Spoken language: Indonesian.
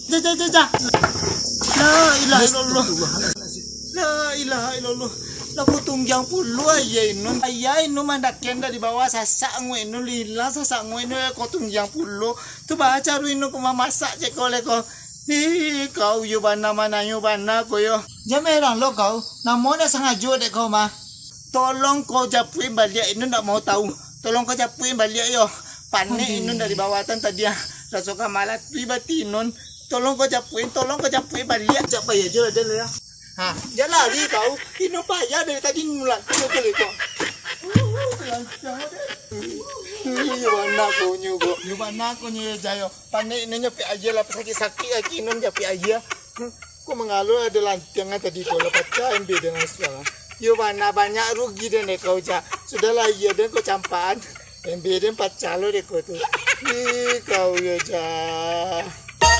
Ja. La ilaha illallah. La ilaha illallah. Laku tunggang puluh ayah inun mandakian dari bawah sasak ngwe inun lila sasak ngwe inun kau tunggang puluh tu baca ru inun kuma masak je kau leko ni kau yu bana mana yu bana kau yo jamerang lo kau namanya sangat jauh dek kau mah tolong kau japuin balik inun tak mau tahu tolong kau japuin balik yo panik inun dari bawatan tadi ya rasuka malat pribadi inun tolong kau japuin balik japa ya jauh ada ya. Hah, dia lari kau. Ini payah dari tadi nulat. Kau kau. Mana ko nyo jayo. Panay ninyo pi aja lah sakit aki nun ja pi aja. Ko mengalu ada lantiang tadi ko lepas ca MB dengan suara. Yo mana banyak rugi dan kau ja. Sudahlah iya dan kau campaan. MB dan 4 calo deh kau tu. Kau ya ja.